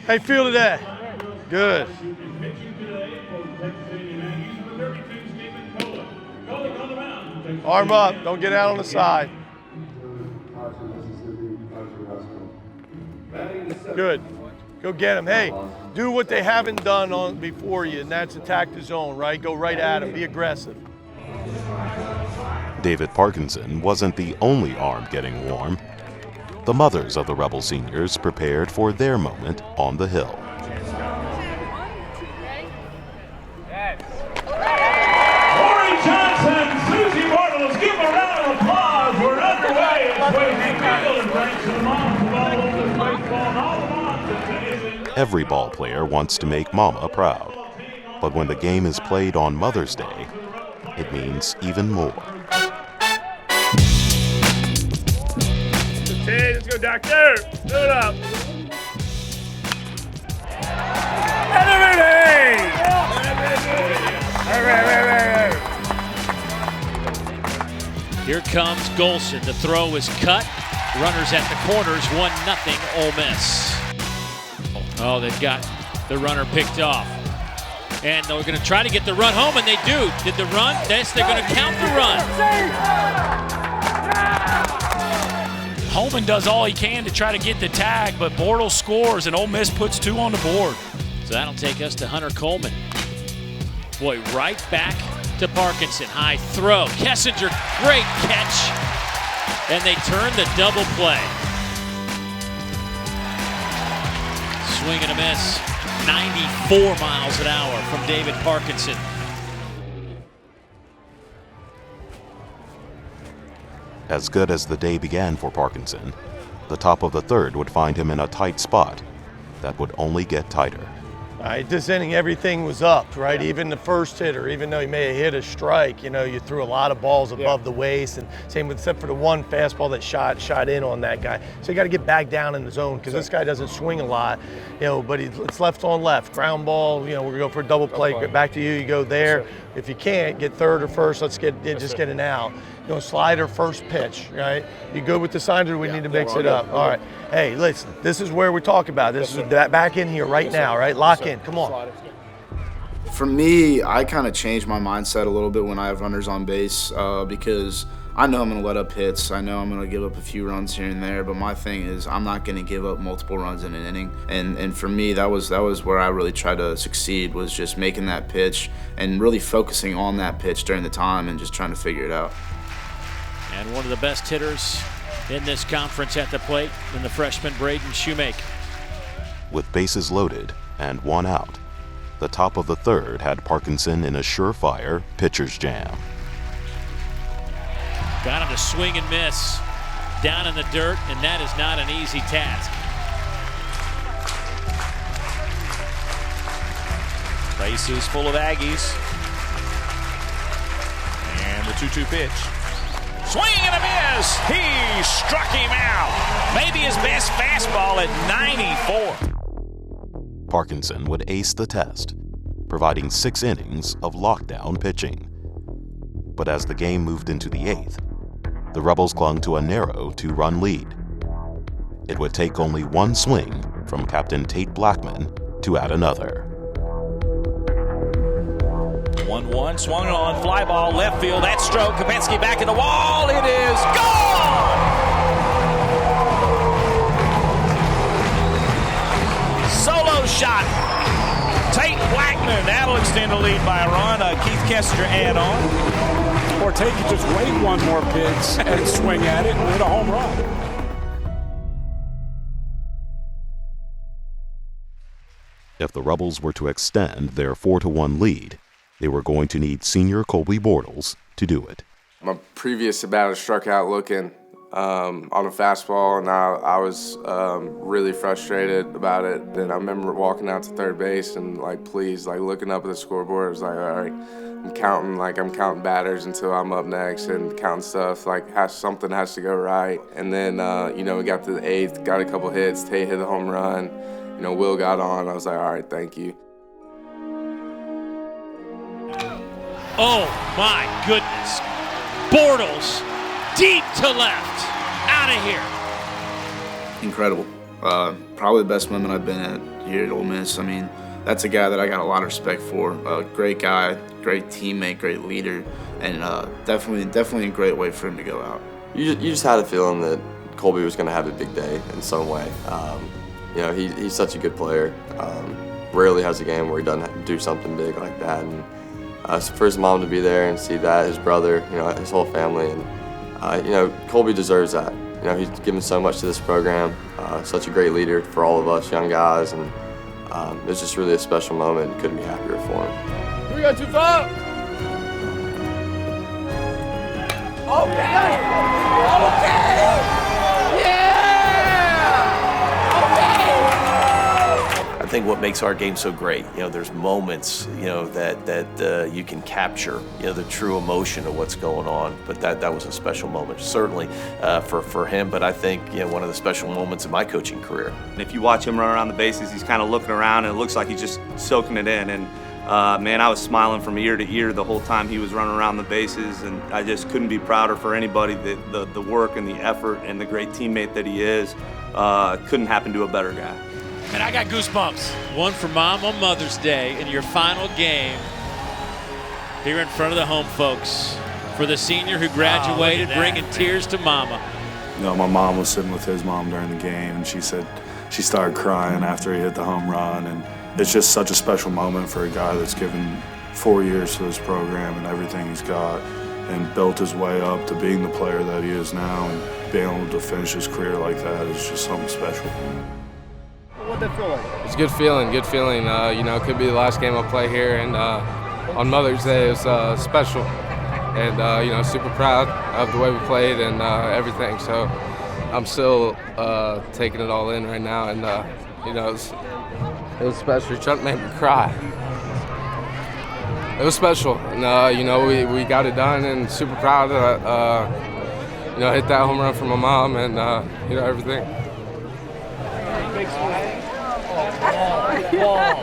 How you feel today? Good. Arm up. Don't get out on the side. Good. Go get him. Hey, do what they haven't done before you, and that's attack the zone, right? Go right at him. Be aggressive. David Parkinson wasn't the only arm getting warm. The mothers of the Rebel seniors prepared for their moment on the hill. Corey Johnson, Susie Bartles, give a round of applause. We're underway. It's Wayne Field and thanks to the moms of all over this baseball and all the moms. It's amazing. Every ball player wants to make Mama proud. But when the game is played on Mother's Day, it means even more. Hey, let's go, Doctor. Fill it up. Here comes Golson. The throw is cut. Runners at the corners, 1-0 Ole Miss. Oh, they've got the runner picked off. And they're going to try to get the run home, and they do. Did the run? Yes, they're going to count the run. Holman does all he can to try to get the tag, but Bortles scores, and Ole Miss puts 2 on the board. So that'll take us to Hunter Coleman. Boy, right back to Parkinson. High throw. Kessinger, great catch. And they turn the double play. Swing and a miss. 94 miles an hour from David Parkinson. As good as the day began for Parkinson, the top of the third would find him in a tight spot that would only get tighter. All right, this inning, everything was up, right? Even the first hitter, even though he may have hit a strike, you threw a lot of balls above the waist, and same with, except for the one fastball that shot in on that guy. So you got to get back down in the zone because this guy doesn't swing a lot, but it's left on left, ground ball. We're gonna go for a double play. Get back to you. You go there. Yes, if you can't get third or first, let's get an out. Slider first pitch, right? You good with the signs, or we need to mix it up? All right. Hey, listen, this is where we talk about. This is back in here right now, right? Lock in. Come on. For me, I kind of changed my mindset a little bit when I have runners on base because I know I'm going to let up hits. I know I'm going to give up a few runs here and there, but my thing is I'm not going to give up multiple runs in an inning. And for me, that was where I really tried to succeed, was just making that pitch and really focusing on that pitch during the time and just trying to figure it out. And one of the best hitters in this conference at the plate in the freshman Braden Shoemaker. With bases loaded and 1 out, the top of the third had Parkinson in a surefire pitcher's jam. Got him to swing and miss down in the dirt, and that is not an easy task. Bases full of Aggies. And the 2-2 pitch. Swing and a miss. He struck him out. Maybe his best fastball at 94. Parkinson would ace the test, providing 6 innings of lockdown pitching. But as the game moved into the 8th, the Rebels clung to a narrow 2-run lead. It would take only 1 swing from Captain Tate Blackman to add another. 1-1, swung on, fly ball, left field, that stroke, Kopensky back in the wall, it is gone! Solo shot, Tate Blackman, that'll extend the lead by a run, Keith Kessinger add on. Or Tate could just wait one more pitch and swing at it and hit a home run. If the Rebels were to extend their 4-1 lead, they were going to need senior Colby Bortles to do it. My previous at-bat struck out looking on a fastball, and I was really frustrated about it. And I remember walking out to third base and looking up at the scoreboard. I was like, all right, I'm counting batters until I'm up next and counting stuff. Something has to go right. And then we got to the 8th, got a couple hits. Tate hit the home run. Will got on. I was like, all right, thank you. Oh my goodness. Bortles deep to left. Out of here. Incredible. Probably the best moment I've been at here at Ole Miss. I mean, that's a guy that I got a lot of respect for. Great guy, great teammate, great leader, and definitely a great way for him to go out. You just had a feeling that Colby was going to have a big day in some way. You know, he's such a good player. Rarely has a game where he doesn't do something big like that. And for his mom to be there and see that, his brother, you know, his whole family, and you know, Colby deserves that. You know, he's given so much to this program. Such a great leader for all of us young guys, and it was just really a special moment. Couldn't be happier for him. 3 on 2 5. Okay. I think what makes our game so great, you know, there's moments, you know, that you can capture, you know, the true emotion of what's going on. But that was a special moment, certainly for him. But I think, you know, one of the special moments in my coaching career. And if you watch him run around the bases, he's kind of looking around, and it looks like he's just soaking it in. And man, I was smiling from ear to ear the whole time he was running around the bases, and I just couldn't be prouder for anybody. The work and the effort and the great teammate that he is couldn't happen to a better guy. Man, I got goosebumps. One for Mom on Mother's Day in your final game here in front of the home folks for the senior who graduated, bringing tears to Mama. You know, my mom was sitting with his mom during the game, and she said she started crying after he hit the home run. And it's just such a special moment for a guy that's given 4 years to this program and everything he's got, and built his way up to being the player that he is now, and being able to finish his career like that is just something special. What'd that feel like? It's a good feeling, good feeling. You know, it could be the last game I'll play here, and on Mother's Day it was special. And, you know, super proud of the way we played and everything. So I'm still taking it all in right now, and, you know, it was special. You're trying to make me cry. It was special, and, you know, we got it done, and super proud of, you know, hit that home run for my mom and, you know, everything. Big swing. Oh, ball.